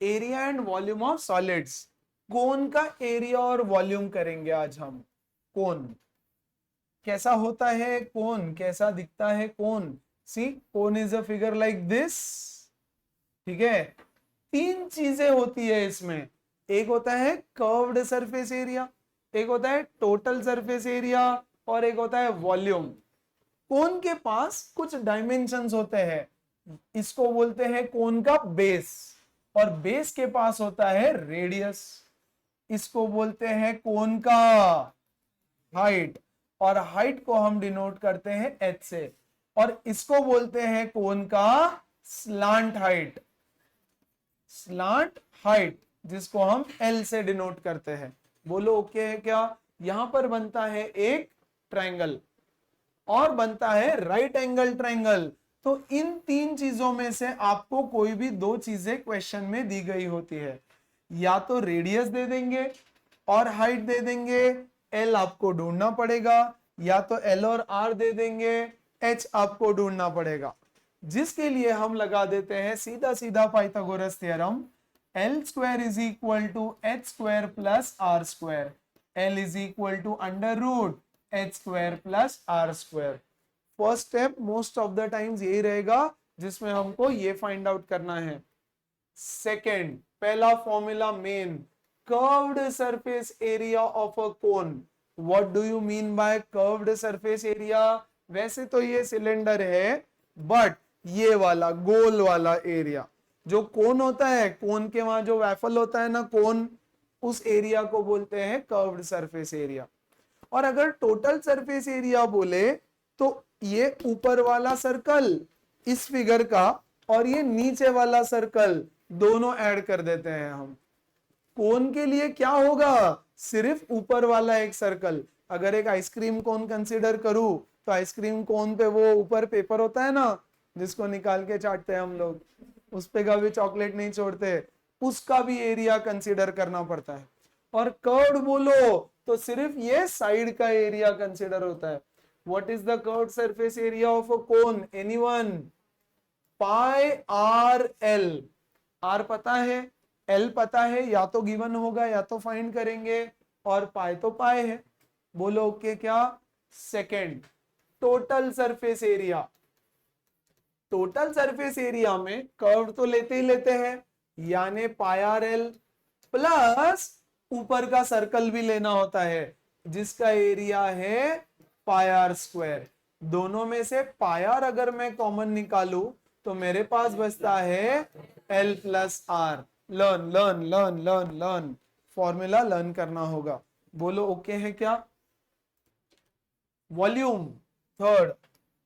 Area and volume of solids. Cone का area और volume करेंगे आज हम। कोन कैसा होता है, कोन कैसा दिखता है। Cone see cone is a figure like this. ठीक है, तीन चीजें होती है इसमें। एक होता है कर्व्ड सरफेस एरिया, एक होता है टोटल सरफेस एरिया, और एक होता है वॉल्यूम। कोन के पास कुछ डायमेंशंस होते हैं, इसको बोलते हैं कोन का बेस, और बेस के पास होता है रेडियस, इसको बोलते हैं कोन का हाइट, और हाइट को हम डिनोट करते हैं एच से, और इसको बोलते हैं कोन का स्लांट हाइट। स्लांट हाइट जिसको हम एल से डिनोट करते हैं। बोलो ओके है क्या। यहां पर बनता है एक ट्रायंगल और बनता है राइट एंगल ट्रायंगल। तो इन तीन चीजों में से आपको कोई भी दो चीजें क्वेश्चन में दी गई होती है, या तो रेडियस दे देंगे और हाइट दे देंगे, एल आपको ढूंढना पड़ेगा, या तो एल और आर दे देंगे, एच आपको ढूंढना पड़ेगा। जिसके लिए हम लगा देते हैं सीधा सीधा Pythagoras theorem, L square is equal to H square plus R square, L is equal to under root H square plus R square. First step most of the times यही रहेगा जिसमें हमको ये फाइंड आउट करना है। Second, पहला formula main, curved surface area of a cone. What do you mean by curved surface area. वैसे तो ये सिलेंडर है, बट ये वाला गोल वाला एरिया जो कोन होता है, कोन के वहां जो वैफल होता है ना कोन, उस एरिया को बोलते हैं कर्व्ड सरफेस एरिया। और अगर टोटल सरफेस एरिया बोले तो ये ऊपर वाला सर्कल इस फिगर का और ये नीचे वाला सर्कल दोनों ऐड कर देते हैं हम। कोन के लिए क्या होगा, सिर्फ ऊपर वाला एक सर्कल। अगर एक आइसक्रीम कोन कंसीडर करूं तो आइसक्रीम कोन पे वो ऊपर पेपर होता है ना जिसको निकाल के चाटते हैं हम लोग, उस पे का भी चॉकलेट नहीं छोड़ते, उसका भी एरिया कंसीडर करना पड़ता है। और कर्व्ड बोलो तो सिर्फ ये साइड का एरिया कंसीडर होता है। What is the curved surface area of a cone, anyone. Pi are L. R पता है, एल पता है, या तो गिवन होगा या तो फाइंड करेंगे, और पाई तो पाई है। बोलो ओके क्या। Second, total surface area. Total surface area में कर्व तो लेते ही लेते हैं, यानी पाई आर एल प्लस ऊपर का सर्कल भी लेना होता है जिसका एरिया है पाई आर स्क्वायर। दोनों में से पाई आर अगर मैं कॉमन निकालू तो मेरे पास बचता है L plus R. Learn learn learn learn learn, formula learn करना होगा। बोलो ओके है क्या। Volume, third,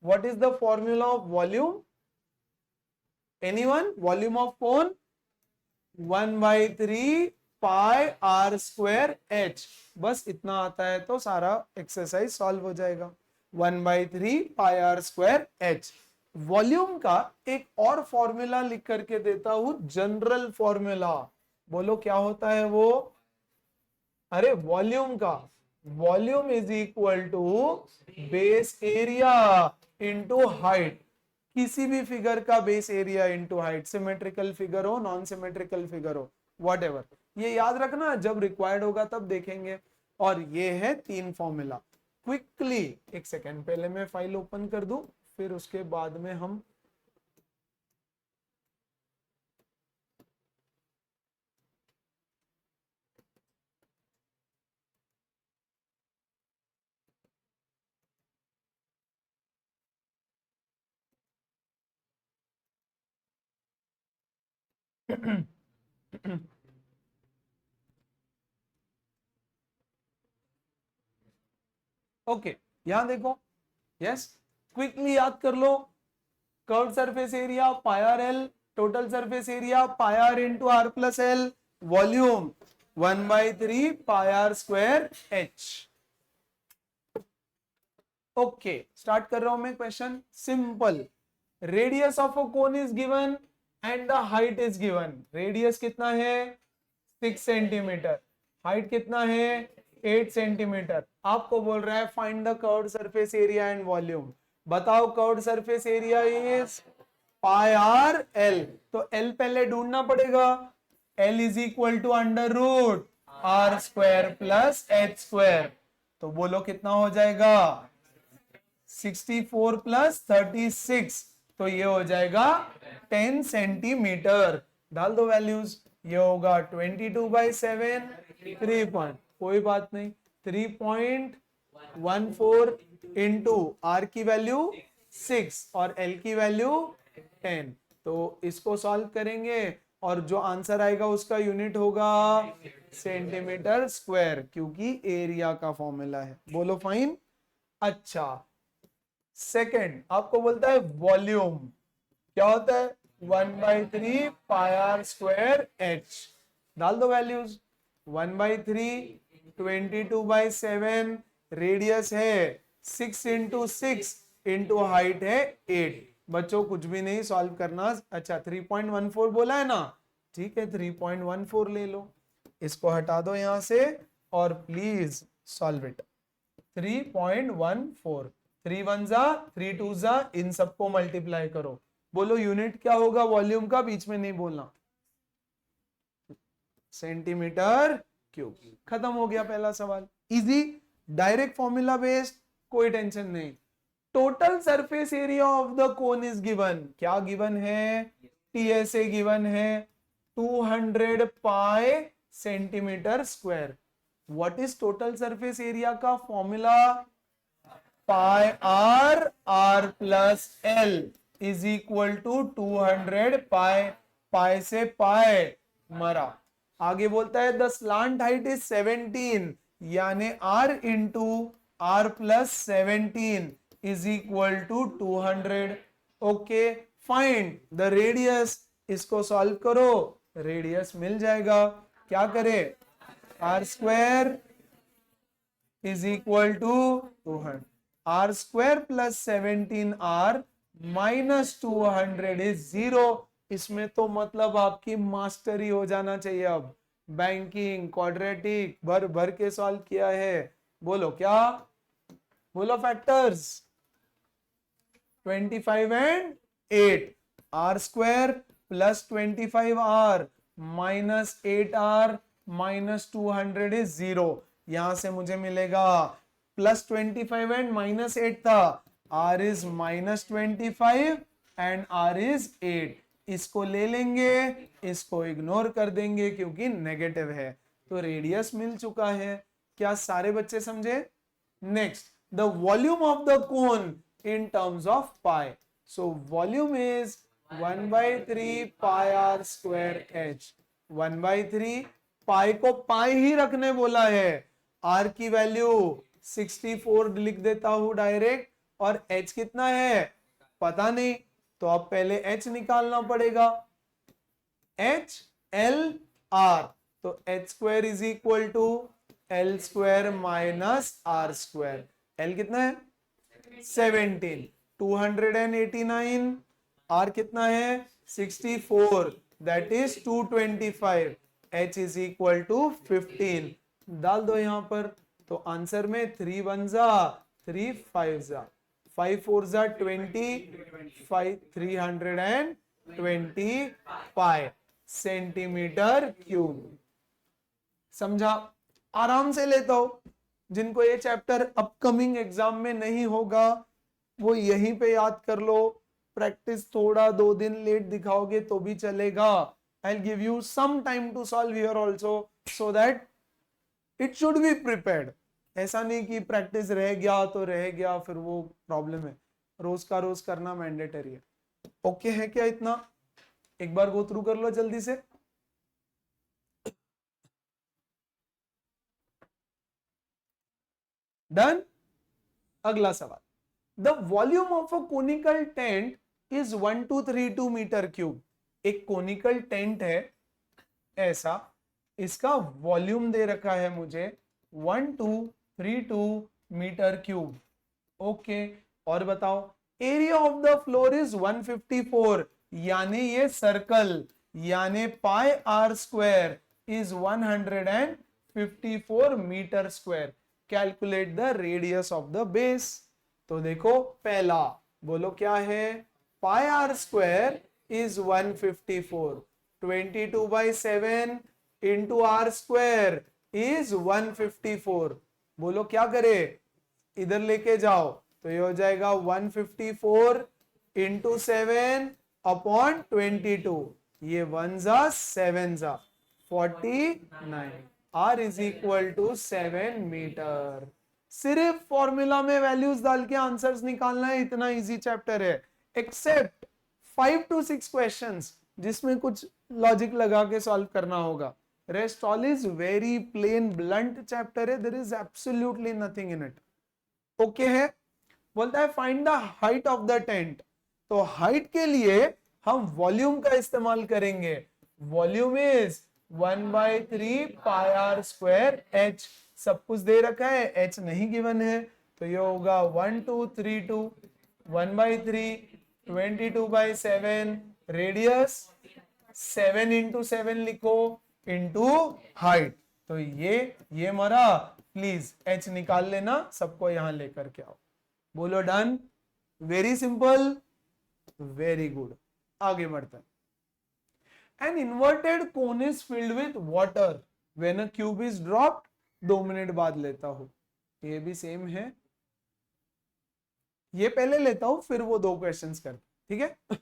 what is the formula of volume, anyone. Volume of cone 1/3 pi are square H. बस इतना आता है तो सारा एक्सरसाइज सॉल्व हो जाएगा। 1/3 pi are square H. Volume का एक और फॉर्मूला लिख करके देता हूं, जनरल फॉर्मूला। बोलो क्या होता है वो। अरे वॉल्यूम का, volume is equal to base area into height. किसी भी फिगर का base area into height, symmetrical figure हो नॉन सिमेट्रिकल फिगर हो वॉट एवर, ये याद रखना, जब रिक्वायर्ड होगा तब देखेंगे। और ये है तीन फॉर्मूला। क्विकली एक सेकेंड, पहले मैं फाइल ओपन कर दूं फिर उसके बाद में हम ओके यहां देखो, यस क्विकली याद कर लो। Curve surface area pi are L, total surface area pi R into R plus L, volume 1/3 pi are square H. Okay start कर रहा हूं मैं question. Simple, radius of a cone is given and the height is given. Radius कितना है 6 centimetre, height कितना है 8 centimetre. आपको बोल रहा है find the curved surface area and volume. बताओ curved surface area is pi are L, तो एल पहले ढूंढना पड़ेगा। L is equal to under root R square plus H square. तो बोलो कितना हो जाएगा 64 प्लस 36, तो ये हो जाएगा 10 सेंटीमीटर। डाल दो वैल्यूज, ये होगा 22/7 3 पॉइंट, कोई बात नहीं 3.14 इंटू आर की वैल्यू 6 और एल की वैल्यू 10। तो इसको सॉल्व करेंगे और जो आंसर आएगा उसका यूनिट होगा सेंटीमीटर स्क्वायर, क्योंकि एरिया का फॉर्मूला है। बोलो फाइन। अच्छा, सेकंड आपको बोलता है वॉल्यूम, क्या होता है 1/3 पाई आर स्क्वायर एच। डाल दो वैल्यूज, 1/3 22/7, रेडियस है 6 इंटू 6 इंटू हाइट है 8। बच्चों कुछ भी नहीं सॉल्व करना। अच्छा 3.14 बोला है ना, ठीक है 3.14 ले लो, इसको हटा दो यहां से और प्लीज सॉल्व इट। 3.14, 3 1 जा 3 2 जा, इन सबको मल्टीप्लाई करो। बोलो यूनिट क्या होगा वॉल्यूम का, बीच में नहीं बोलना। Centimetre cube. खत्म हो गया पहला सवाल, इजी, डायरेक्ट फॉर्मूला बेस्ड, कोई टेंशन नहीं। Total surface area of the cone is given, क्या गिवन है, टीएसए गिवन है 200 pi centimetre square. What is total surface area का formula, pi R R plus L is equal to 200 pi, pi से pi मरा। आगे बोलता है the slant height is 17, यानी R into R plus 17 is equal to 200। Okay, find the radius, इसको solve करो, radius मिल जाएगा। क्या करे, R square is equal to 200, R square plus 17 R minus 200 is 0। इसमें तो मतलब आपकी मास्टरी हो जाना चाहिए। अब बैंकिंग क्वाड्रेटिक भर भर के सॉल्व किया है। बोलो क्या, बोलो factors 25 and 8, R square plus 25 R minus 8 R minus 200 is 0। यहां से मुझे मिलेगा प्लस 25 एंड माइनस 8 था, R is minus 25 and R is 8। इसको ले लेंगे, इसको इग्नोर कर देंगे क्योंकि नेगेटिव है। तो रेडियस मिल चुका है। क्या सारे बच्चे समझे? Next, the volume of the cone in terms of pi. So volume is 1/3 pi are square H. 1/3 pi को पाई ही रखने बोला है, आर की वैल्यू 64 लिख देता हूं डायरेक्ट, और एच कितना है पता नहीं, तो अब पहले एच निकालना पड़ेगा, एच एल आर। तो H square is equal to L square minus are square. L कितना है 17, 289, आर कितना है 64, that is 225, H is equal to 15। डाल दो यहां पर, तो आंसर में 3 1 जा 3 5 जा 5 4 जा 20, 320 पाई सेंटीमीटर क्यूब। समझा? आराम से लेता हूं। जिनको ये चैप्टर अपकमिंग एग्जाम में नहीं होगा वो यहीं पे याद कर लो। प्रैक्टिस थोड़ा 2 दिन लेट दिखाओगे तो भी चलेगा। I give you some time to solve here also, so that it should be prepared. ऐसा नहीं कि प्रैक्टिस रह गया तो रह गया, फिर वो प्रॉब्लम है। रोज का रोज करना मैंडेटरी है। ओके है क्या इतना? एक बार गो थ्रू कर लो जल्दी से। डन। अगला सवाल, the volume of a conical tent is 1232 metre cube. एक कोनिकल टेंट है ऐसा, इसका वॉल्यूम दे रखा है मुझे 1232 मीटर क्यूब। ओके, और बताओ area of the floor is 154, यानी ये सर्कल, यानी pi are square is 154 metre square. Calculate the radius of the base. तो देखो पहला, बोलो क्या है, pi are square is 154 22/7 into R square is 154। बोलो क्या करे, इधर लेके जाओ तो ये हो जाएगा 154 इंटू 7 अपॉन 22। ये 1 जा 7 जा 49। R is equal to 7 metre. सिर्फ फॉर्मूला में वैल्यूज डाल के आंसर्स निकालना है, इतना इजी चैप्टर है। एक्सेप्ट 5 to 6 क्वेश्चंस जिसमें कुछ लॉजिक लगा के सॉल्व करना होगा। Rest all is very plain blunt chapter है, there is absolutely nothing in it. Okay है। बोलता है find the height of the tent. तो हाइट के लिए हम वॉल्यूम का इस्तेमाल करेंगे। Volume is 1/3 pi are square H. सब कुछ दे रखा है, एच नहीं गिवन है, तो ये होगा 1232 1/3 22/7 रेडियस 7 इंटू 7 लिखो इंटू हाइट। तो ये मरा, प्लीज एच निकाल लेना, सबको यहां लेकर के आओ। बोलो done. Very simple, very good. आगे बढ़ते हैं। An inverted cone is filled with water when a cube is dropped। 2 minute बाद लेता हूं, ये भी सेम है, ये पहले लेता हूं फिर वो 2 क्वेश्चंस कर, ठीक है।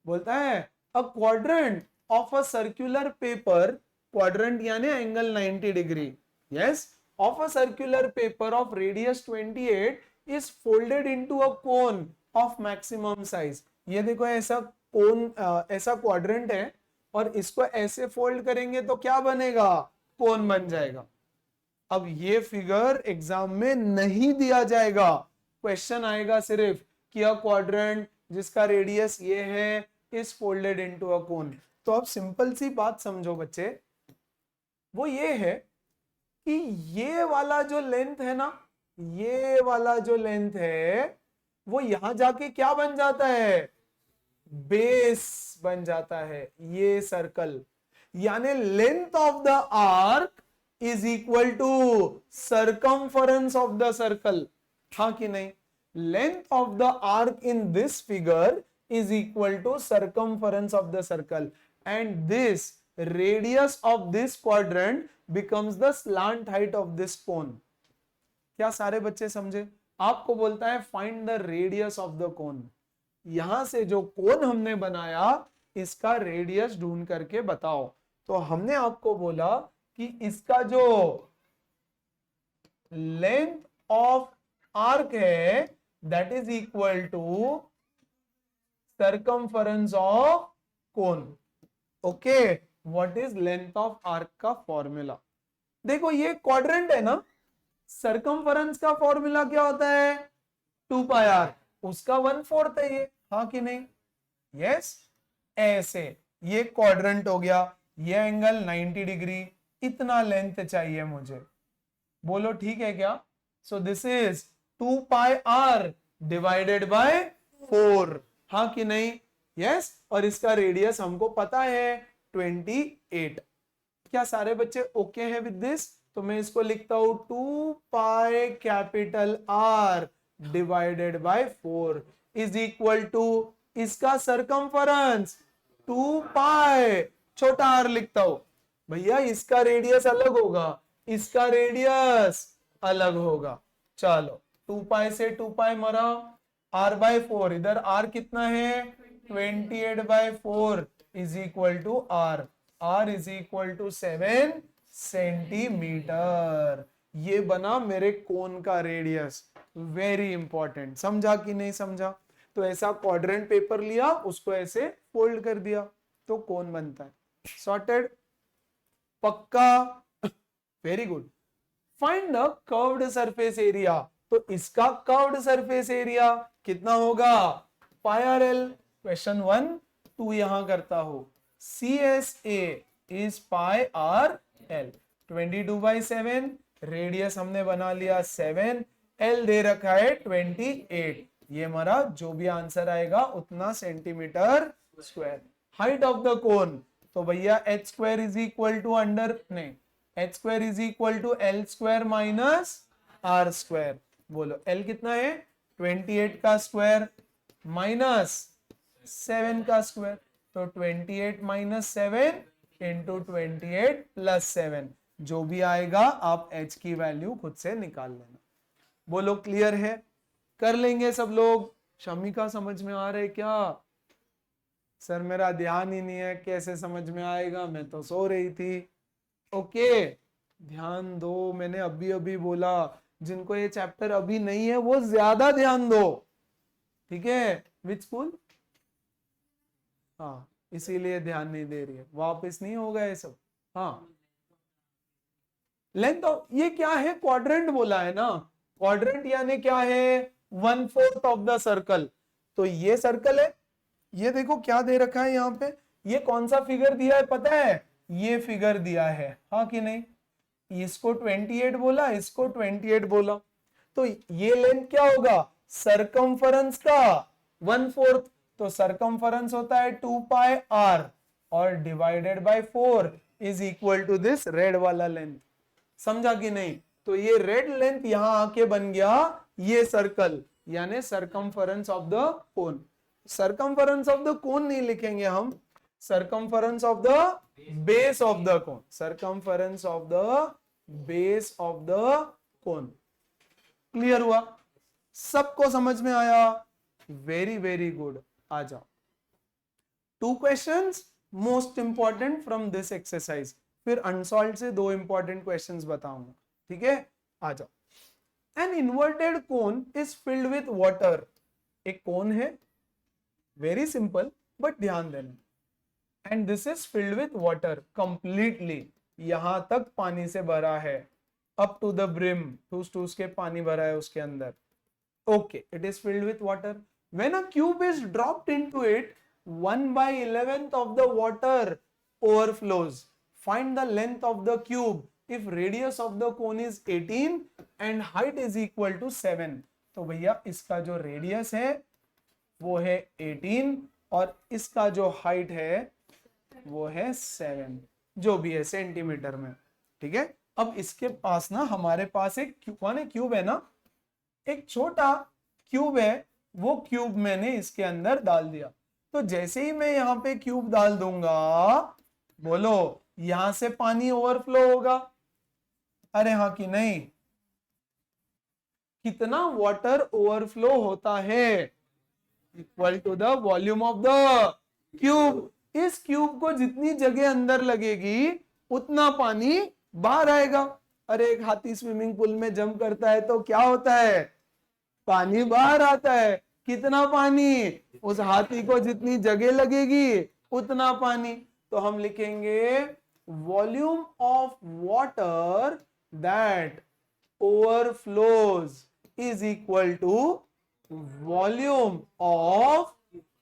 बोलता है a quadrant of a circular paper, quadrant यानी angle 90 degree, yes, of a circular paper of radius 28 is folded into a cone of maximum size. ये देखो ऐसा कोन, ऐसा क्वाड्रेंट है और इसको ऐसे फोल्ड करेंगे तो क्या बनेगा, कोन बन जाएगा। अब ये फिगर एग्जाम में नहीं दिया जाएगा, क्वेश्चन आएगा सिर्फ कि अ क्वाड्रेंट जिसका रेडियस ये है इज फोल्डेड इनटू अ कोन। तो अब सिंपल सी बात समझो बच्चे, वो ये है कि ये वाला जो लेंथ है ना, ये वाला जो लेंथ है वो यहां जाके क्या बन जाता है, बेस बन जाता है। ये सर्कल यानी length of the arc is equal to circumference of the circle, हाँ कि नहीं। Length of the arc in this figure is equal to circumference of the circle and this radius of this quadrant becomes the slant height of this cone। क्या सारे बच्चे समझे। आपको बोलता है find the radius of the कोन, यहां से जो कोन हमने बनाया इसका रेडियस ढूंढ करके बताओ। तो हमने आपको बोला कि इसका जो लेंथ ऑफ आर्क है that is equal to circumference of cone. Okay, what is length of arc का फॉर्मूला। देखो ये क्वाड्रेंट है ना, सर्कमफरेंस का फॉर्मूला क्या होता है, 2 पाई आर, उसका 1/4 है ये, हाँ कि नहीं, यस। ऐसे ये क्वाड्रेंट हो गया, ये एंगल 90 डिग्री, इतना लेंथ चाहिए मुझे। बोलो ठीक है क्या। So this is 2 pi r divided by 4, हाँ कि नहीं, यस। और इसका रेडियस हमको पता है 28। क्या सारे बच्चे ओके हैं विद दिस। तो मैं इसको लिखता हूं 2 pi capital r divided by 4 is equal to इसका सर्कमफरेंस 2 पाई छोटा आर लिखता हूं। भैया इसका रेडियस अलग होगा, इसका रेडियस अलग होगा। चलो 2 पाई से 2 पाई मरा, r/4, इधर r कितना है 28/4 is equal to r is equal to 7 centimetre. ये बना मेरे कोन का रेडियस। वेरी इंपॉर्टेंट, समझा कि नहीं समझा। तो ऐसा क्वाड्रेंट पेपर लिया, उसको ऐसे फोल्ड कर दिया तो कोन बनता है। सॉर्टेड, पक्का, very good. Find the curved surface area. तो इसका कर्व्ड सरफेस एरिया कितना होगा, पाई आर एल। क्वेश्चन 1 2 यहां करता हूं, CSA is pi R L. 22/7 radius हमने बना लिया 7, एल दे रखा है 28। ये हमारा जो भी आंसर आएगा उतना centimetre square. Height of the cone, तो भैया h square is equal to under नहीं, h square is equal to L square minus are square. बोलो L कितना है 28 का स्क्वायर माइनस 7 का स्क्वायर। तो 28 माइनस 7 इंटू 28 प्लस 7, जो भी आएगा आप h की वैल्यू खुद से निकाल लेना। बोलो क्लियर है? कर लेंगे सब लोग? शमिका समझ में आ रहा है क्या? सर मेरा ध्यान ही नहीं है, कैसे समझ में आएगा, मैं तो सो रही थी। ओके ध्यान दो, मैंने अभी अभी बोला जिनको ये चैप्टर अभी नहीं है वो ज्यादा ध्यान दो, ठीक है? Which school? हाँ इसीलिए ध्यान नहीं दे रही है, वापस नहीं होगा ये सब। हाँ लेंथ ऑफ, ये क्या है? क्वाड्रेंट बोला है ना, क्वाड्रेंट यानी क्या है? 1/4 ऑफ द सर्कल। तो ये सर्कल है, ये देखो क्या दे रखा है यहाँ पे, ये कौन सा फिगर दिया है पता है? ये फिगर दिया है, हाँ कि नहीं? इसको 28 बोला, इसको 28 बोला, तो ये लेंथ क्या होगा? सरकमफरेंस का 1/4। तो सरकमफरेंस होता है 2 पाई r और divided by 4 is equal to this red वाला लेंथ। समझा कि नहीं? तो ये रेड लेंथ यहां आके बन गया ये सर्कल, यानी circumference of the cone. Circumference of the कोन नहीं लिखेंगे हम, circumference of the base of the cone, circumference of the base of the cone. Clear हुआ? सबको समझ में आया? Very very good. आ जाओ, 2 questions most important from this exercise, फिर अनसॉल्व से 2 इंपॉर्टेंट क्वेश्चंस बताऊंगा, ठीक है? आ जाओ। An inverted cone is filled with water. एक कोन है, वेरी सिंपल बट ध्यान देना, and this is filled with water completely, यहां तक पानी से भरा है, अप टू द ब्रिम, ठूस ठूस के पानी भरा है उसके अंदर। Okay, it is filled with water. When a cube is dropped into it, 1/11 of the water overflows. Find the length of the cube if radius of the cone is 18 and height is equal to 7. तो भैया इसका जो radius है वो है 18 और इसका जो हाइट है वो है 7, जो भी है सेंटीमीटर में, ठीक है? अब इसके पास ना, हमारे पास एक क्यूब है ना, एक छोटा क्यूब है, वो क्यूब मैंने इसके अंदर डाल दिया। तो जैसे ही मैं यहाँ पे क्यूब डाल दूंगा, बोलो यहां से पानी ओवरफ्लो होगा, अरे हाँ कि नहीं? कितना वाटर ओवरफ्लो होता है? Equal to the volume of the cube. इस क्यूब को जितनी जगह अंदर लगेगी उतना पानी बाहर आएगा। अरे एक हाथी स्विमिंग पूल में जंप करता है तो क्या होता है? पानी बाहर आता है। कितना पानी? उस हाथी को जितनी जगह लगेगी उतना पानी। तो हम लिखेंगे volume of water that overflows is equal to volume of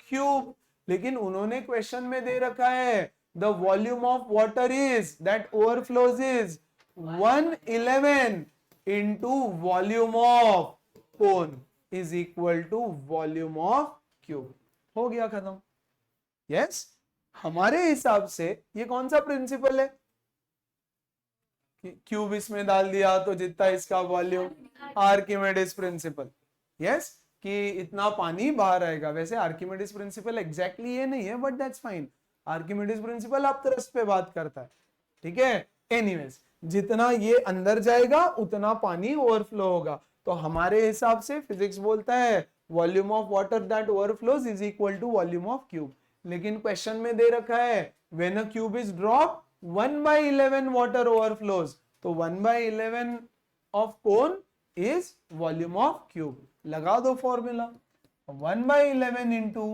cube. लेकिन उन्होंने क्वेश्चन में दे रखा है the volume of water is that overflows is 111 into volume of cone is equal to volume of cube. हो गया खत्म। यस, हमारे हिसाब से ये कौन सा प्रिंसिपल है? क्यूब इसमें डाल दिया तो जितना इसका वॉल्यूम, आर्किमिडीज प्रिंसिपल। यस, कि इतना पानी बाहर आएगा। वैसे आर्किमिडीज प्रिंसिपल एग्जैक्टली ये नहीं है, but that's fine. Archimedes principal आप थ्रस्ट पे बात करता है, ठीक है? एनीवेज, जितना ये अंदर जाएगा उतना पानी ओवरफ्लो होगा। तो हमारे हिसाब से फिजिक्स बोलता है volume of water that overflows is equal to volume of cube. लेकिन क्वेश्चन में दे रखा है when a cube is drop 1/11 water overflows, तो 1/11 of cone is volume of cube. लगा दो formula, 1/11 into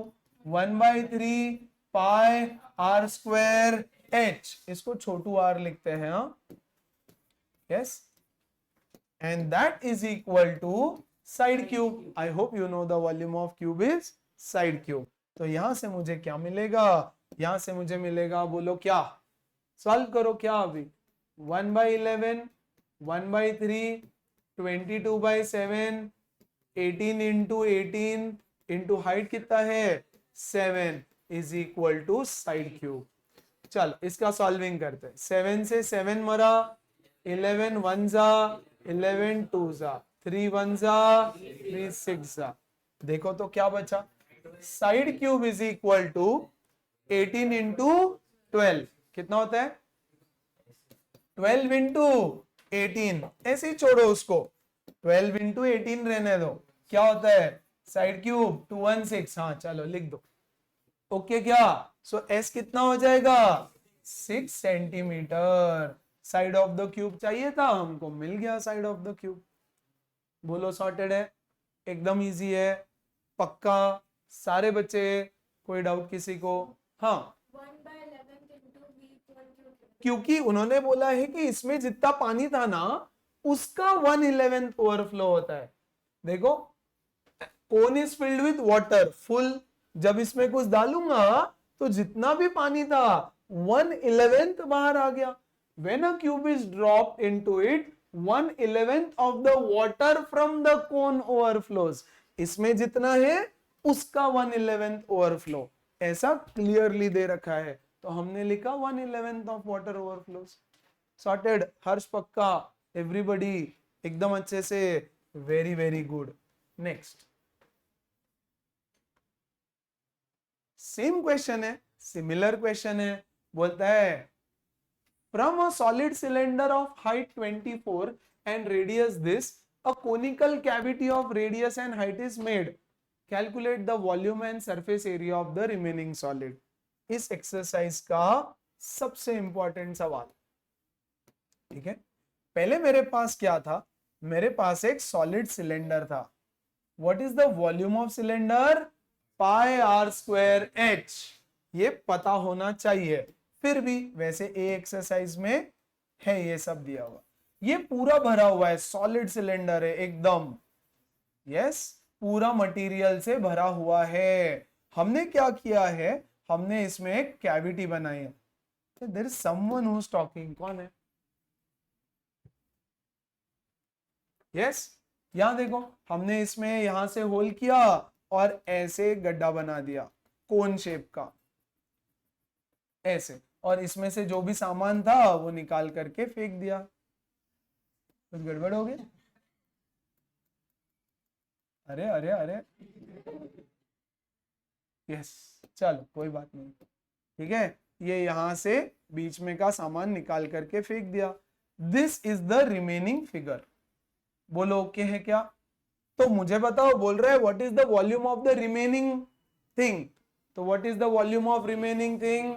1/3 pi are square h, इसको छोटू आर लिखते हैं, हाँ? Yes, and that is equal to side cube. I hope you know the volume of cube is side cube. तो यहां से मुझे क्या मिलेगा? यहां से मुझे मिलेगा, बोलो क्या? सॉल्व करो क्या अभी? 1/11, 1/3, 22/7, 18 इंटू 18 इंटू हाइट कितना है? 7 is equal to side cube. चलो इसका सॉल्विंग करते हैं। 7 से 7 मरा, 11 1 जा, 11 2 जा, 3 1 जा, 3 6 जा। देखो तो क्या बचा? Side cube is equal to 18 into 12 कितना होता है? 12 इंटू 18, ऐसे ही छोड़ो उसको, 12 इंटू 18 रहने दो, क्या होता है? Side cube 216। हाँ चलो लिख दो। ओके क्या? सो एस कितना हो जाएगा? 6 centimetre. Side of the cube चाहिए था हमको, मिल गया साइड ऑफ द क्यूब। बोलो सॉर्टेड है, एकदम इजी है, पक्का? सारे बच्चे, कोई डाउट किसी को? हाँ, क्योंकि उन्होंने बोला है कि इसमें जितना पानी था ना उसका 1/11 ओवरफ्लो होता है। देखो, cone is filled with water full, जब इसमें कुछ डालूंगा तो जितना भी पानी था 1/11 बाहर आ गया। When a cube is dropped into it, 1/11 of the water from the cone overflows. इसमें जितना है उसका 1/11 ओवरफ्लो, ऐसा क्लियरली दे रखा है, तो हमने लिखा 1/11 ऑफ वाटर ओवरफ्लोज। सॉर्टेड? हर्ष पक्का? एवरीबॉडी एकदम अच्छे से? Very very good. Next same question है, सिमिलर क्वेश्चन है। बोलता है from a solid cylinder of height 24 and radius this, a conical cavity of radius and height is made. Calculate the volume and surface area of the remaining solid. इस exercise का सबसे important सवाल। ठीक है, पहले मेरे पास क्या था? मेरे पास एक सॉलिड सिलेंडर था। What is the volume of cylinder? Pi are square h. ये पता होना चाहिए। फिर भी वैसे ए एक्सरसाइज में है ये सब दिया हुआ। ये पूरा भरा हुआ है, सॉलिड सिलेंडर है एकदम, यस, पूरा मटेरियल से भरा हुआ है। हमने क्या किया है? हमने इसमें एक कैविटी बनाई है। There is someone who is talking. कौन है? यस, यहां देखो, हमने इसमें यहां से होल किया और ऐसे गड्ढा बना दिया कोन शेप का, ऐसे, और इसमें से जो भी सामान था वो निकाल करके फेंक दिया। कुछ गड़बड़ हो गया? अरे अरे अरे, यस, चलो कोई बात नहीं। ठीक है, ये यहां से बीच में का सामान निकाल करके फेंक दिया। This is the remaining figure. बोलो ओके है क्या? तो मुझे बताओ, बोल रहा है what is the volume of the remaining thing. तो what is the volume of remaining thing?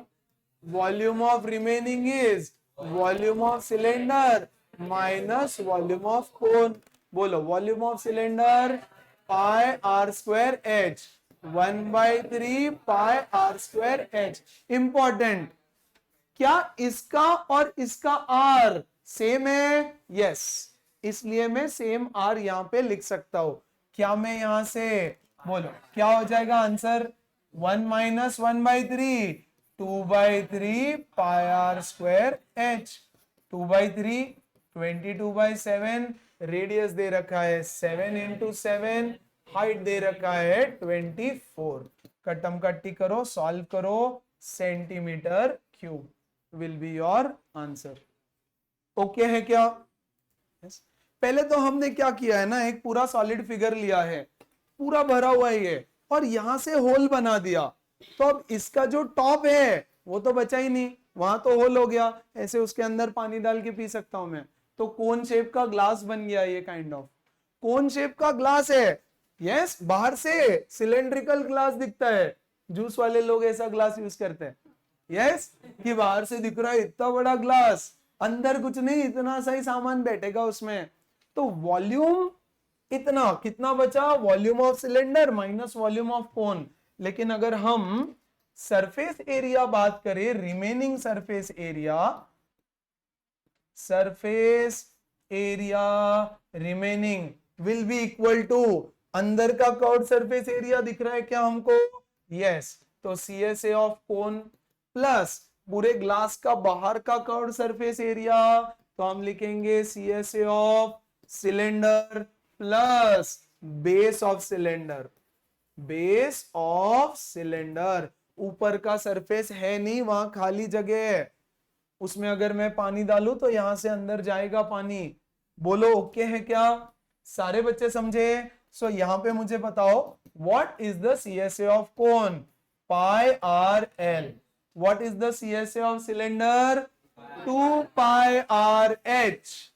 Volume of remaining is volume of cylinder minus volume of cone. बोलो, volume of cylinder pi are square H, 1/3 pi are square H. Important, क्या इसका और इसका are same है? Yes, इसलिए मैं same are यहां पे लिख सकता हूं। क्या मैं यहां से, बोलो क्या हो जाएगा answer? 1 minus 1/3, 2/3 pi are square H. 2/3 22/7, radius दे रखा है 7 इंटू 7, हाइट दे रखा है 24। कटम कट्टी करो, सॉल्व करो, centimetre cube will be your answer. Okay है क्या? yes. पहले तो हमने क्या किया है ना, एक पूरा सॉलिड फिगर लिया है, पूरा भरा हुआ है ये, और यहां से होल बना दिया। तो अब इसका जो टॉप है वो तो बचा ही नहीं, वहां तो होल हो गया, ऐसे उसके अंदर पानी डाल के पी सकता हूं मैं। तो कोन शेप का ग्लास बन गया, ये काइंड ऑफ कोन शेप का ग्लास है। यस, बाहर से सिलेंड्रिकल ग्लास दिखता है, जूस वाले लोग ऐसा ग्लास यूज करते हैं। यस, कि बाहर से दिख रहा है इतना बड़ा ग्लास, अंदर कुछ नहीं, इतना सही सामान बैठेगा उसमें। तो वॉल्यूम इतना, कितना बचा? Volume of cylinder minus volume of cone. लेकिन अगर हम सरफेस एरिया बात करें, remaining surface area remaining will be equal to, अंदर का कर्व्ड सरफेस एरिया दिख रहा है क्या हमको? यस, तो CSA ऑफ कोन प्लस पूरे ग्लास का बाहर का कर्व्ड सरफेस एरिया, तो हम लिखेंगे CSA of cylinder plus base of cylinder. Base of cylinder, ऊपर का सरफेस है नहीं, वहां खाली जगह है, उसमें अगर मैं पानी डालूं तो यहां से अंदर जाएगा पानी। बोलो ओके है क्या? सारे बच्चे समझे? सो यहां पे मुझे बताओ what is the CSA of cone? Pi are l. What is the CSA of cylinder? 2 pi r h,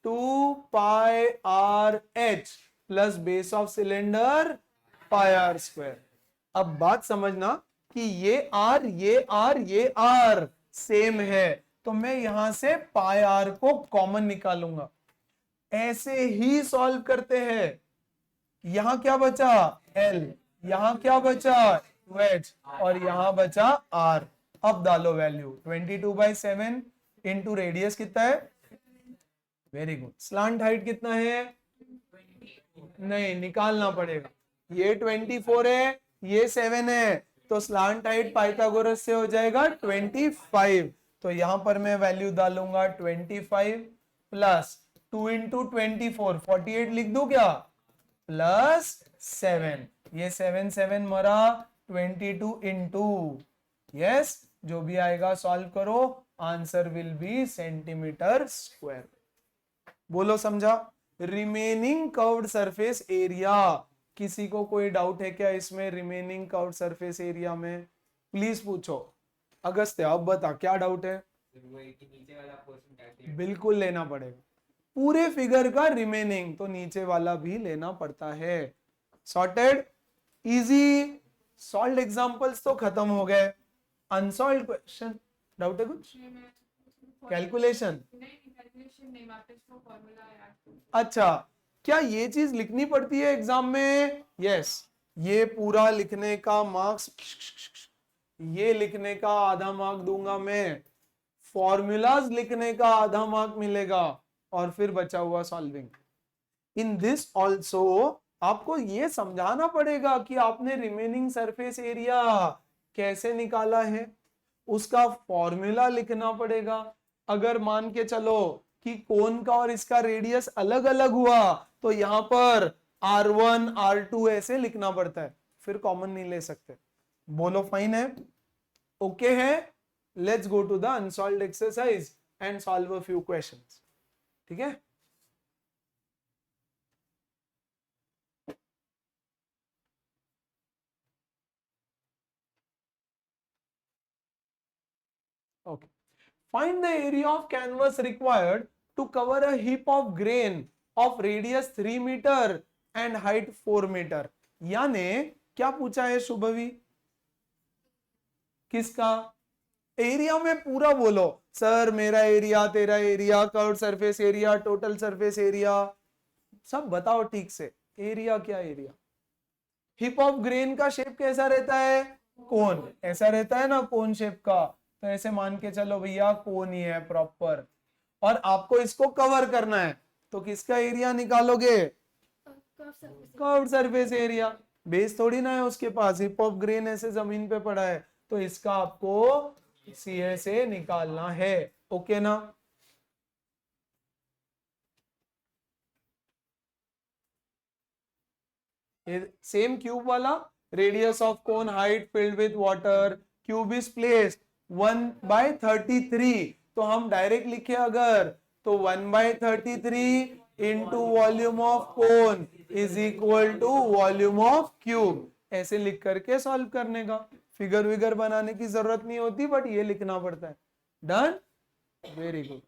2 pi r h plus base of cylinder pi are square. अब बात समझना कि ये आर ये आर ये आर सेम है, तो मैं यहां से पाई आर को कॉमन निकालूंगा। ऐसे ही सॉल्व करते हैं। यहां क्या बचा? L, यहां क्या बचा? H, और यहां बचा R। अब डालो वैल्यू 22/7 इंटू रेडियस कितना है? Very good. स्लांट हाइट कितना है? नहीं, निकालना पड़ेगा। ये 24 है, ये 7 है, तो स्लांट हाइट पाइथागोरस से हो जाएगा 25। तो यहां पर मैं वैल्यू डालूंगा 25 प्लस 2 इंटू 24, 48 लिख दूं क्या? प्लस 7, ये 7 7 मरा, 22 इंटू, यस, जो भी आएगा सॉल्व करो, answer will be centimetre square. बोलो समझा? रिमेनिंग कर्व्ड सरफेस एरिया, किसी को कोई डाउट है क्या इसमें? रिमेनिंग कर्व्ड सरफेस एरिया में प्लीज पूछो। अगस्त्य अब बता, क्या डाउट है? बिल्कुल लेना पड़ेगा, पूरे फिगर का रिमेनिंग तो नीचे वाला भी लेना पड़ता है। सॉर्टेड? इजी। सॉल्व्ड एग्जांपल्स तो खत्म हो गए। अनसॉल्व्ड क्वेश्चन, डाउट है कुछ? कैलकुलेशन? अच्छा, क्या ये चीज लिखनी पड़ती है एग्जाम में? यस, ये पूरा लिखने का मार्क्स, ये लिखने का आधा मार्क दूंगा मैं, फॉर्मूलाज लिखने का आधा मार्क मिलेगा, और फिर बचा हुआ सॉल्विंग। इन दिस ऑल्सो आपको ये समझाना पड़ेगा कि आपने रिमेनिंग सरफेस एरिया कैसे निकाला है, उसका फॉर्मूला लिखना पड़ेगा। अगर मान के चलो कि कोन का और इसका रेडियस अलग अलग हुआ, तो यहां पर R1 R2 ऐसे लिखना पड़ता है, फिर कॉमन नहीं ले सकते। बोलो फाइन है? ओके है? Let's go to the unsolved exercise and solve a few questions. ठीक है? Okay. Find the area of canvas required to cover a heap of grain of radius 3 meter and height 4 meter. यानी क्या पूछा है शुभवी? किसका area में पूरा बोलो सर, मेरा एरिया, तेरा area, curved surface area, total surface area, सब बताओ ठीक से। एरिया क्या? एरिया हिप ऑफ ग्रेन का शेप कैसा रहता है? कोन, ऐसा रहता है ना कोन शेप का, तो ऐसे मान के चलो भैया कोन ही है प्रॉपर, और आपको इसको कवर करना है, तो किसका एरिया निकालोगे? Curved surface area. बेस थोड़ी ना है उसके पास, हिप ऑफ ग्रेन ऐसे जमीन पे पड़ा है, तो इसका आपको CSA निकालना है। ओके ना? सेम क्यूब वाला, radius of cone, height filled with water, cube is placed 1/33, तो हम डायरेक्ट लिखे अगर, तो 1/33 into volume of cone is equal to volume of cube, ऐसे लिख करके सॉल्व करने का। फिगर विगर बनाने की जरूरत नहीं होती, बट ये लिखना पड़ता है। Done? Very good.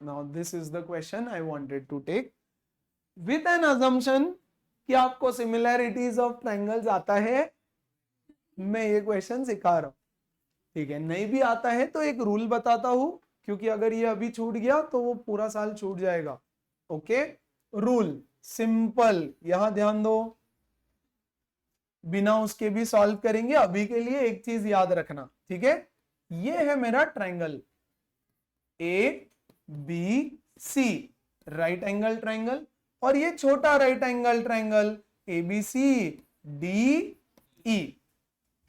Now this is the question I wanted to take with an assumption कि आपको similarities of triangles आता है। मैं ये क्वेश्चन सिखा रहा हूं, ठीक है? नहीं भी आता है तो एक रूल बताता हूं, क्योंकि अगर ये अभी छूट गया तो वो पूरा साल छूट जाएगा। ओके? रूल सिंपल, यहां ध्यान दो, बिना उसके भी सॉल्व करेंगे। अभी के लिए एक चीज याद रखना, ठीक है? ये है मेरा triangle ABC, right angle triangle, और ये छोटा राइट एंगल ट्रायंगल ABCDE,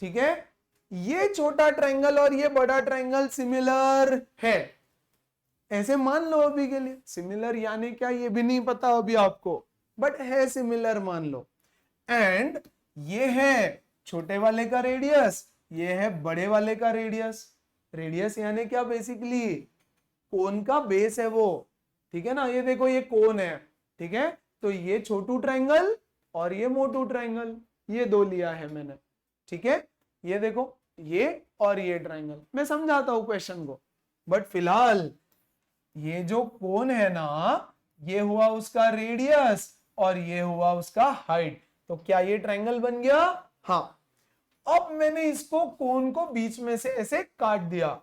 ठीक है? ये छोटा ट्रायंगल और ये बड़ा ट्रायंगल सिमिलर है, ऐसे मान लो। अभी के लिए सिमिलर यानी क्या ये भी नहीं पता अभी आपको, बट है सिमिलर मान लो। एंड ये है छोटे वाले का रेडियस, ये है बड़े वाले का रेडियस। रेडियस यानी क्या? बेसिकली कोन का बेस है वो, ठीक है ना? ये देखो ये कोन है, ठीक है? तो ये छोटू ट्रायंगल और ये मोटू ट्रायंगल, ये दो लिया है मैंने, ठीक है। ये देखो, ये और ये ट्रायंगल, मैं समझाता हूं क्वेश्चन को, बट फिलहाल ये जो कोण है ना, ये हुआ उसका रेडियस और ये हुआ उसका हाइट, तो क्या ये ट्रायंगल बन गया? हाँ। अब मैंने इसको कोण को बीच में से ऐसे काट दिया,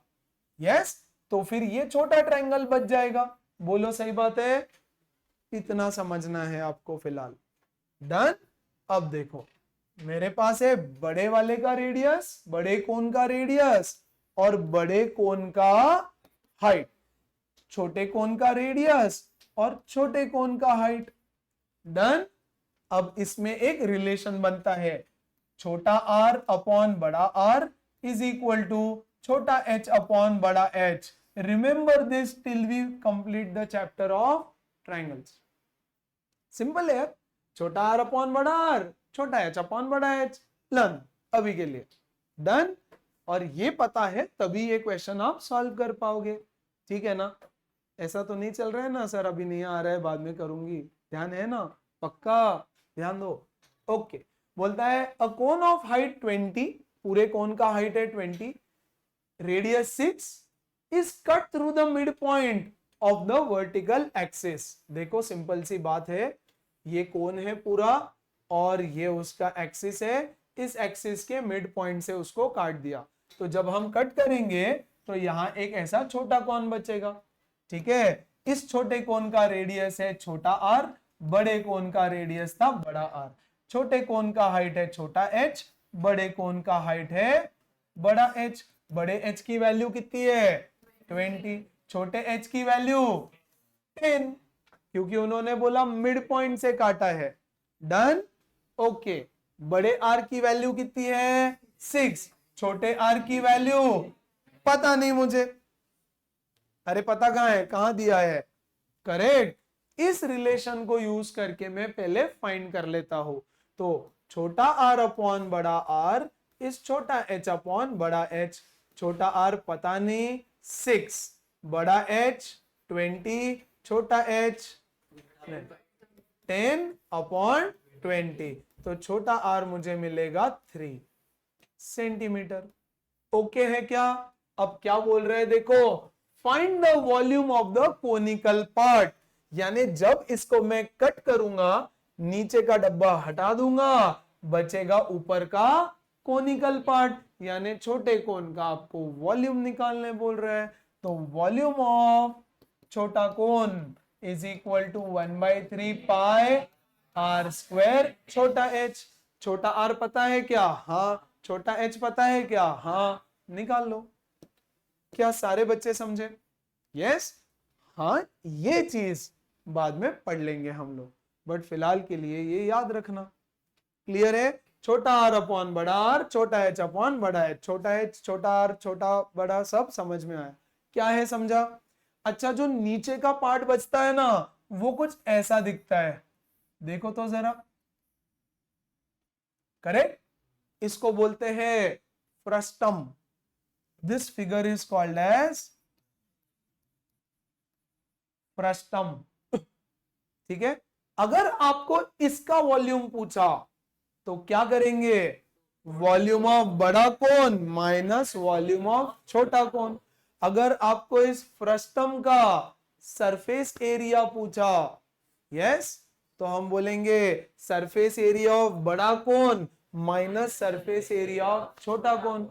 यस, तो फिर ये छोटा ट्रायंगल बच जाएगा। बोलो सही बात है? इतना समझना है आपको फिलहाल। डन। अब देखो, मेरे पास है बड़े वाले का रेडियस, बड़े कोण का रेडियस और बड़े कोण का हाइट, छोटे कोण का रेडियस और छोटे कोण का हाइट। डन। अब इसमें एक रिलेशन बनता है, छोटा r अपॉन बड़ा R इज इक्वल टू छोटा h अपॉन बड़ा h। Remember this till we complete the chapter of triangles. Simple है, छोटा r अपॉन बड़ा R, छोटा h अपॉन बड़ा h। लर्न अभी के लिए। डन। और ये पता है तभी ये क्वेश्चन आप सॉल्व कर पाओगे, ठीक है ना? ऐसा तो नहीं चल रहा है ना सर अभी नहीं आ रहा है बाद में करूंगी, ध्यान है ना? पक्का ध्यान दो। ओके, बोलता है अ कोन ऑफ हाइट 20, पूरे कोन का हाइट है 20, radius 6 is cut through the mid point of the vertical axis. देखो सिंपल सी बात है, ये कोन है पूरा और ये उसका एक्सिस है, इस एक्सिस के मिड पॉइंट से उसको काट दिया, तो जब हम कट करेंगे तो यहां एक ऐसा छोटा कोन बचेगा, ठीक है। इस छोटे कोन का रेडियस है छोटा r, बड़े कोन का रेडियस था बड़ा R। छोटे कोन का हाइट है छोटा h, बड़े कोन का हाइट है बड़ा H। बड़े h की वैल्यू कितनी है? 20। छोटे h की वैल्यू 10, क्योंकि उन्होंने बोला मिड पॉइंट से काटा है। डन। ओके, बड़े r की वैल्यू कितनी है? 6। छोटे r की वैल्यू पता नहीं मुझे। अरे पता कहां है, कहां दिया है? करेक्ट। इस रिलेशन को यूज करके मैं पहले फाइंड कर लेता हूं, तो छोटा r अपॉन बड़ा R इस छोटा h अपॉन बड़ा h। छोटा r पता नहीं 6, बड़ा h 20, छोटा h 10 अपॉन 20, तो छोटा r मुझे मिलेगा 3 सेंटीमीटर। ओके है क्या? अब क्या बोल रहे हैं देखो, find the volume of the conical part, यानी जब इसको मैं कट करूंगा नीचे का डब्बा हटा दूंगा, बचेगा ऊपर का कोनिकल पार्ट, यानी छोटे कोन का आपको वॉल्यूम निकालने बोल रहे हैं। तो वॉल्यूम ऑफ छोटा cone is equal to 1/3 pi r square छोटा h। छोटा r पता है क्या? हाँ। छोटा h पता है क्या? हाँ। निकाल लो। क्या सारे बच्चे समझे? यस। हाँ, ये चीज बाद में पढ़ लेंगे हम लोग, बट फिलहाल के लिए ये याद रखना। क्लियर है? छोटा r अपॉन बड़ा R, छोटा h अपॉन बड़ा h, छोटा h छोटा r छोटा बड़ा सब समझ में आया? क्या है समझा? अच्छा, जो नीचे का पार्ट बचता है ना, वो कुछ ऐसा दिखता है, देखो तो जरा। करेक्ट, इसको बोलते हैं frustum. This figure is called as frustum, ठीक है। अगर आपको इसका वॉल्यूम पूछा तो क्या करेंगे? वॉल्यूम ऑफ बड़ा कोन माइनस वॉल्यूम ऑफ छोटा कोन। अगर आपको इस फ्रस्टम का सरफेस एरिया पूछा, यस, तो हम बोलेंगे सरफेस एरिया ऑफ बड़ा कोन माइनस सरफेस एरिया ऑफ छोटा कोन,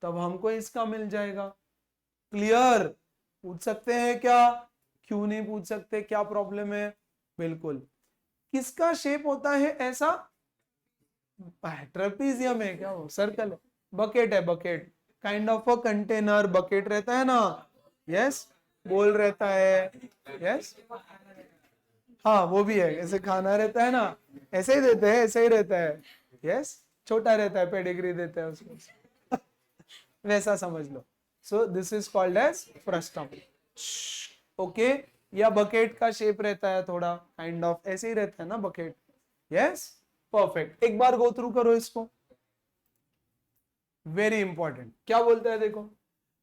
तब हमको इसका मिल जाएगा। क्लियर? पूछ सकते हैं क्या? क्यों नहीं पूछ सकते, क्या प्रॉब्लम है? बिल्कुल। किसका शेप होता है ऐसा? ट्रेपीजियम है क्या? वो सर्कल है? बकेट है, bucket, kind of a container, bucket रहता है ना, यस, बोल रहता है, यस, हाँ वो भी है, ऐसे खाना रहता है ना, ऐसे ही देते हैं, ऐसे ही रहता है, यस, छोटा रहता है, पेडिग्री देते हैं उसको वैसा समझ लो। So this is called as frustum. Okay, या बकेट का शेप रहता है थोड़ा, काइंड ऑफ ऐसे ही रहता है ना बकेट, यस, परफेक्ट। एक बार गो थ्रू करो इसको, वेरी इंपॉर्टेंट। क्या बोलता है देखो,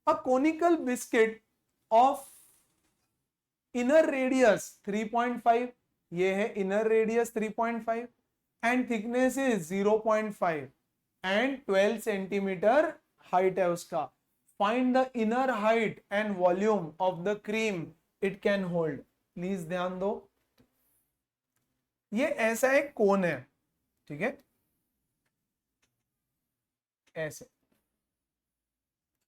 a conical biscuit of inner radius 3.5, ये है inner radius 3.5, and thickness is 0.5 and 12 centimetre height है उसका. Find the inner height and volume of the cream it can hold. Please ध्यान दो, ये ऐसा एक कोन है, ठीक है, ऐसे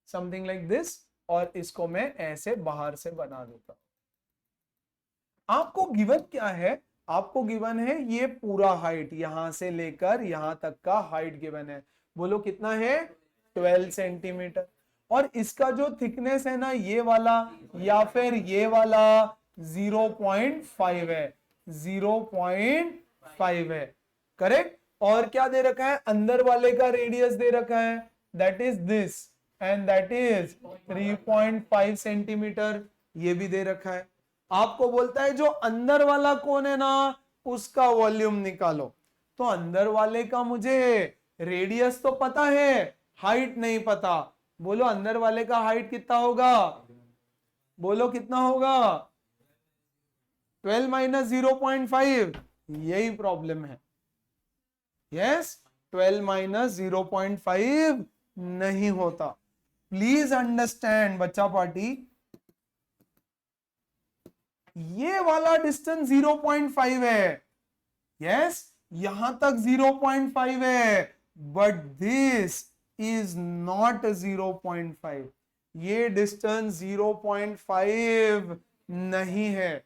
समथिंग लाइक दिस, और इसको मैं ऐसे बाहर से बना देता हूं. आपको गिवन क्या है? आपको गिवन है ये पूरा हाइट, यहां से लेकर यहां तक का हाइट गिवन है. बोलो कितना है? 12 सेंटीमीटर. और इसका जो थिकनेस है ना, ये वाला या फिर ये वाला 0.5 है, 0.5 है, करेक्ट. और क्या दे रखा है? अंदर वाले का रेडियस दे रखा है, that is this, and that is 3.5 centimetre. ये भी दे रखा है. आपको बोलता है जो अंदर वाला कोन है ना, उसका वॉल्यूम निकालो. तो अंदर वाले का मुझे रेडियस तो पता है, हाइट नहीं पता. बोलो अंदर वाले का हाइट कितना होगा? बोलो कितना होगा? 12 माइनस 0.5. यही प्रॉब्लम है. यस, 12 माइनस 0.5 नहीं होता. प्लीज अंडरस्टैंड बच्चा पार्टी, ये वाला डिस्टेंस 0.5 है. यस, यहां तक 0.5 है, बट दिस इज नॉट 0.5. ये डिस्टेंस 0.5 नहीं है.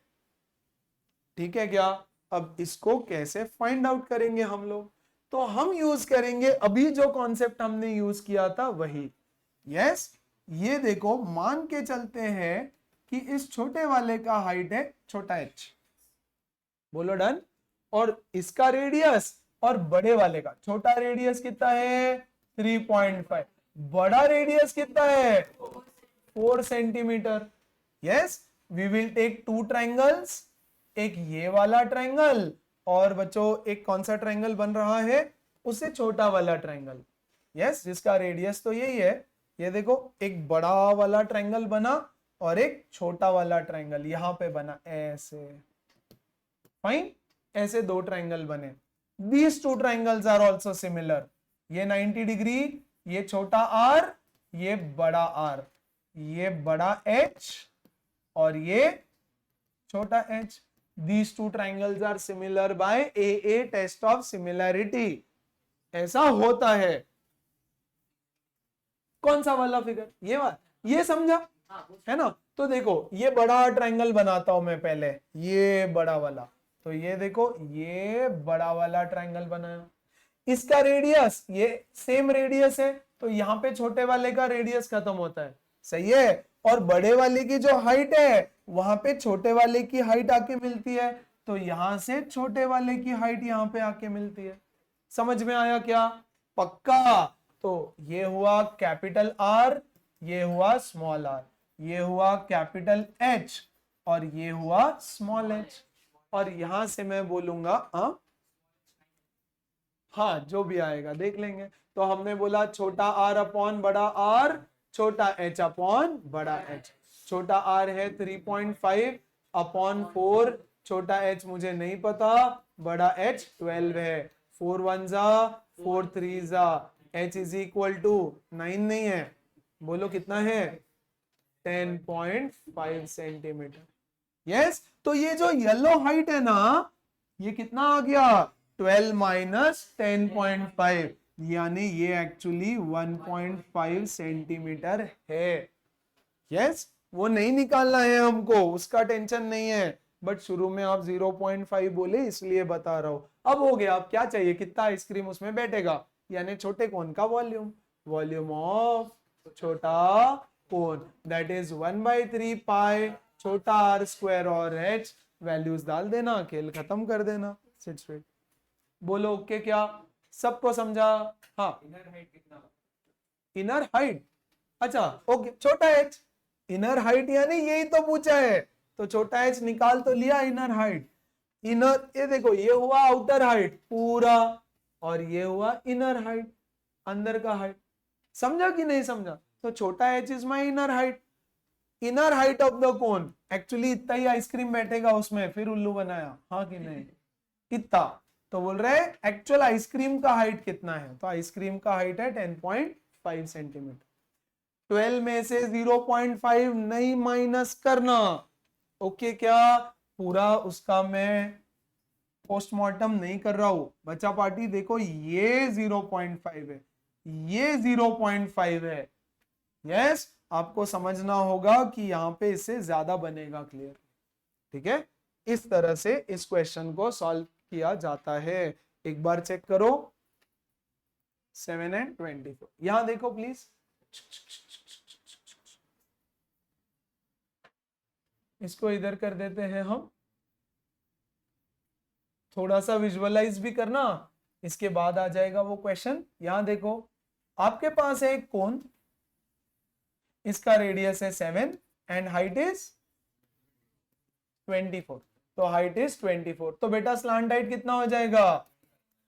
ठीक है क्या? अब इसको कैसे फाइंड आउट करेंगे हम लोग? तो हम यूज करेंगे अभी जो कॉन्सेप्ट हमने यूज किया था वही. यस, ये देखो, मान के चलते हैं कि इस छोटे वाले का हाइट है छोटा h. बोलो डन. और इसका रेडियस, और बड़े वाले का, छोटा रेडियस कितना है? 3.5. बड़ा रेडियस कितना है? 4 centimetre. Yes, we will take 2 triangles, एक ये वाला ट्रायंगल, और बच्चों एक कौन सा ट्रायंगल बन रहा है? उससे छोटा वाला ट्रायंगल. यस, जिसका रेडियस तो यही है. ये देखो, एक बड़ा वाला ट्रायंगल बना और एक छोटा वाला ट्रायंगल यहां पे बना, ऐसे. फाइन, ऐसे 2 ट्रायंगल बने. These 2 triangles are also similar. ये 90 डिग्री, ये छोटा r, ये बड़ा r, ये बड़ा h और ये छोटा h. These 2 triangles are similar by AA test of similarity. ऐसा होता है. कौन सा वाला फिगर? ये वाला. ये समझा है ना? तो देखो, ये बड़ा ट्रायंगल बनाता हूं मैं पहले, ये बड़ा वाला. तो ये देखो, ये बड़ा वाला ट्रायंगल बनाया. इसका रेडियस, ये सेम रेडियस है, तो यहां पे छोटे वाले का रेडियस खत्म होता है. सही है. और बड़े वाले की जो हाइट है, वहां पे छोटे वाले की हाइट आके मिलती है, तो यहां से छोटे वाले की हाइट यहां पे आके मिलती है. समझ में आया क्या? पक्का. तो ये हुआ कैपिटल R, ये हुआ स्मॉल r, ये हुआ कैपिटल H, और ये हुआ स्मॉल h. और यहां से मैं बोलूंगा हाँ, जो भी आएगा देख लेंगे. तो हमने बोला छोटा r अपॉन बड़ा r, छोटा h अपॉन बड़ा h. छोटा r है 3.5 अपॉन 4, छोटा h मुझे नहीं पता, बड़ा h 12 है. 4 1 जा, 4 3 जा, h इज इक्वल टू 9 नहीं है. बोलो कितना है? 10.5 सेंटीमीटर. यस, तो ये जो येलो हाइट है ना, ये कितना आ गया? 12 माइनस 10.5, यानी ये एक्चुअली 1.5 सेंटीमीटर है. यस, वो नहीं निकालना है हमको, उसका टेंशन नहीं है, बट शुरू में आप 0.5 बोले इसलिए बता रहा हूं. अब हो गया. अब क्या चाहिए? कितना आइसक्रीम उसमें बैठेगा, यानी छोटे कोन का वॉल्यूम. वॉल्यूम ऑफ छोटा कोन, दैट इज 1/3 पाई छोटा r स्क्वायर और h. वैल्यूज डाल देना, खेल खत्म कर देना. Seat straight. बोलो ओके क्या? सबको समझा? हाँ. इनर हाइट कितना? इनर हाइट, अच्छा ओके, छोटा h. इनर हाइट यानी यही तो पूछा है, तो छोटा h निकाल तो लिया. इनर हाइट, इनर, ये देखो, ये हुआ आउटर हाइट पूरा, और ये हुआ इनर हाइट, अंदर का हाइट. समझा कि नहीं समझा? तो छोटा h is my inner height. Inner height of the cone, actually इतना ही आइसक्रीम बैठेगा उसमें, फिर उल्लू बनाया, हाँ कि नहीं? इतना. तो बोल रहे हैं एक्चुअल आइसक्रीम का हाइट कितना है, तो आइसक्रीम का हाइट है 10.5 सेंटीमीटर। 12 में से 0.5 नहीं माइनस करना, ओके क्या पूरा उसका मैं पोस्टमार्टम नहीं कर रहा हूं बच्चा पार्टी। देखो ये 0.5 है, ये 0.5 है। यस, आपको समझना होगा कि यहां पे इससे ज्यादा बनेगा, क्लियर, ठीक है। इस तरह से इस क्वेश्चन को सॉल्व किया जाता है। एक बार चेक करो 7 and 24, यहां देखो प्लीज, इसको इधर कर देते हैं हम, थोड़ा सा विजुअलाइज भी करना, इसके बाद आ जाएगा वो क्वेश्चन। यहां देखो आपके पास है एक कोन, इसका रेडियस है 7 एंड हाइट इज 24, तो हाइट इज 24, तो बेटा स्लांट हाइट कितना हो जाएगा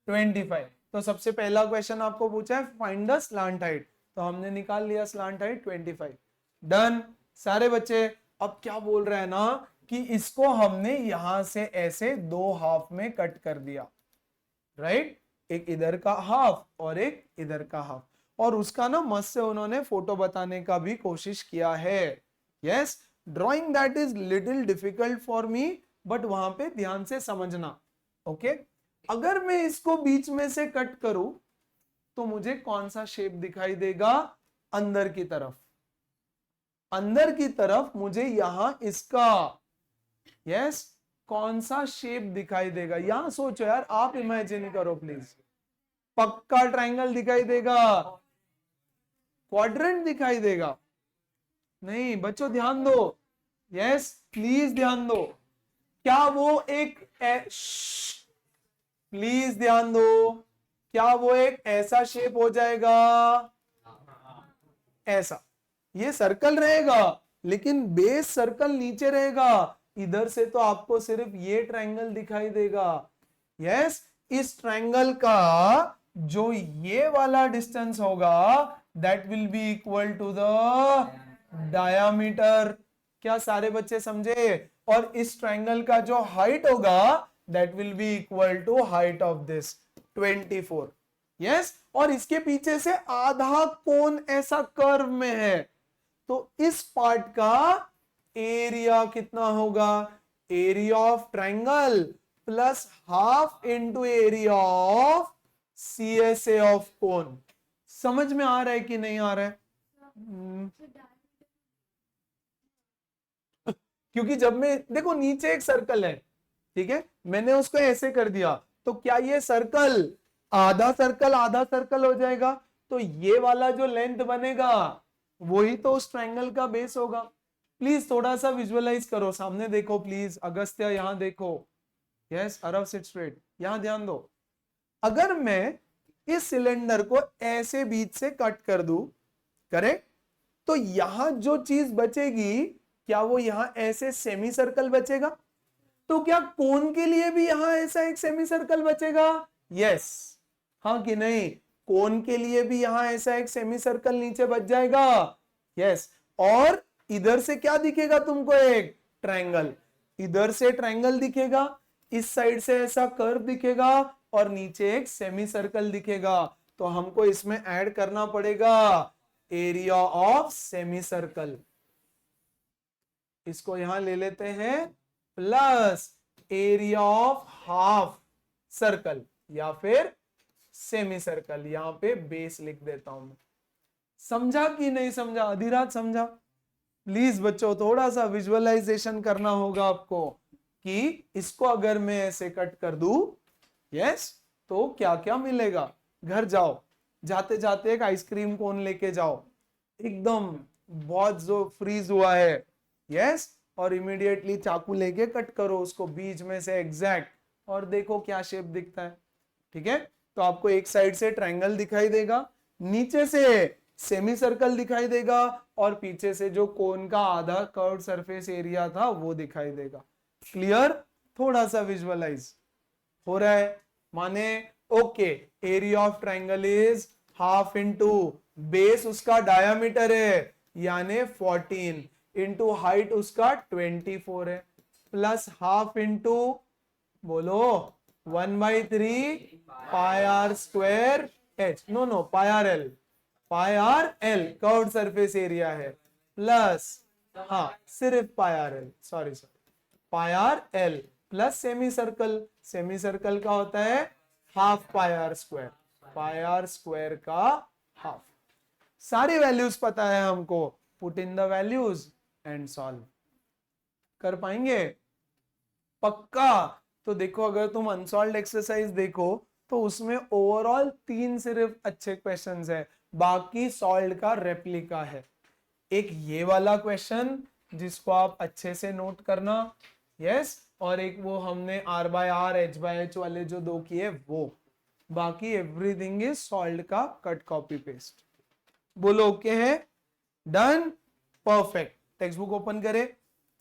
25। तो सबसे पहला क्वेश्चन आपको पूछा है फाइंड द स्लांट हाइट, तो हमने निकाल लिया स्लांट हाइट 25। डन सारे बच्चे। अब क्या बोल रहा है ना कि इसको हमने यहां से ऐसे दो हाफ में कट कर दिया, राइट, एक इधर का हाफ और एक इधर का हाफ, और उसका ना मस्त से उन्होंने फोटो बताने का भी कोशिश किया है। Yes, drawing that is little difficult for me, but वहां पे ध्यान से समझना, ओके। अगर मैं इसको बीच में से कट करूं तो मुझे कौन सा शेप दिखाई देगा, अंदर की तरफ, अंदर की तरफ मुझे यहां इसका, यस, कौन सा शेप दिखाई देगा, यहां सोचो यार, आप इमेजिन करो प्लीज। पक्का ट्रायंगल दिखाई देगा, क्वाड्रेंट दिखाई देगा, नहीं बच्चों ध्यान दो, यस प्लीज ध्यान दो, क्या वो एक प्लीज ध्यान दो, क्या वो एक ऐसा शेप हो जाएगा, ऐसा, ये सर्कल रहेगा लेकिन बेस सर्कल नीचे रहेगा, इधर से तो आपको सिर्फ ये ट्रायंगल दिखाई देगा। यस, इस ट्रायंगल का जो ये वाला डिस्टेंस होगा that will be equal to the diameter, क्या सारे बच्चे समझे, और इस ट्रायंगल का जो हाइट होगा that will be equal to height of this 24। Yes, और इसके पीछे से आधा कोन ऐसा कर्व में है, तो इस पार्ट का एरिया कितना होगा, area of triangle plus half into area of CSA of कोन। समझ में आ रहा है कि नहीं आ रहा है? क्योंकि जब मैं देखो नीचे एक सर्कल है, ठीक है, मैंने उसको ऐसे कर दिया, तो क्या ये सर्कल आधा सर्कल हो जाएगा, तो ये वाला जो लेंथ बनेगा वही तो उस ट्रायंगल का बेस होगा। प्लीज थोड़ा सा विजुअलाइज करो, सामने देखो प्लीज, अगस्त्य यहां देखो, यस अरव सिट स्ट्रेट, यहां ध्यान दो। अगर मैं इस सिलेंडर को ऐसे बीच से कट कर दूं, करेक्ट, तो यहां जो चीज बचेगी, क्या वो यहां ऐसे सेमी सर्कल बचेगा, तो क्या कोन के लिए भी यहां ऐसा एक सेमी सर्कल बचेगा, यस, हाँ कि नहीं, कोन के लिए भी यहां ऐसा एक सेमी सर्कल नीचे बच जाएगा, यस, और इधर से क्या दिखेगा तुमको, एक ट्रायंगल, इधर से ट्रायंगल दिखेगा, इस साइड से ऐसा कर्व दिखेगा, और नीचे एक सेमी सर्कल दिखेगा, तो हमको इसमें ऐड करना पड़ेगा एरिया ऑफ सेमी सर्कल, इसको यहां ले लेते हैं, plus area of half circle या फिर सेमी सर्कल, यहां पे बेस लिख देता हूं मैं। समझा कि नहीं समझा, अधिराज समझा? प्लीज बच्चों थोड़ा सा विजुअलाइजेशन करना होगा आपको कि इसको अगर मैं ऐसे कट कर दूं, यस, तो क्या क्या मिलेगा। घर जाओ, जाते जाते एक आइसक्रीम कोन लेके जाओ, एकदम बहुत जो फ्रीज हुआ है, यस, और इमीडिएटली चाकू लेके कट करो उसको बीच में से एग्जैक्ट, और देखो क्या शेप दिखता है, ठीक है। तो आपको एक साइड से ट्रायंगल दिखाई देगा, नीचे से सेमी सर्कल दिखाई देगा, और पीछे से जो कोन का आधा कर्व्ड सरफेस एरिया था वो दिखाई देगा। क्लियर? थोड़ा सा विजुअलाइज हो रहा है, माने okay, area of triangle is half into base उसका डायामीटर है यानी 14 इंटू हाइट उसका 24 है, प्लस हाफ इंटू बोलो 1/3 pi are square H, no pi are L, pi are L curved surface area है, प्लस हाँ सिर्फ pi are L, sorry pi are L plus semicircle, semicircle का होता है half pi are square, pi are square का half. सारी values पता है हमको, put in the values and solve. कर पाएंगे पक्का? तो देखो अगर तुम अनसॉल्व्ड एक्सरसाइज देखो तो उसमें ओवरऑल 3 सिर्फ अच्छे क्वेश्चंस है, बाकी सॉल्व का रेप्लिका है। एक ये वाला क्वेश्चन जिसको आप अच्छे से नोट करना, यस, और एक वो हमने R/R H/H वाले जो 2 किए वो, बाकी एवरीथिंग इज सॉल्व का कट कॉपी पेस्ट। बोलो ओके है, done, perfect. Text book open करें,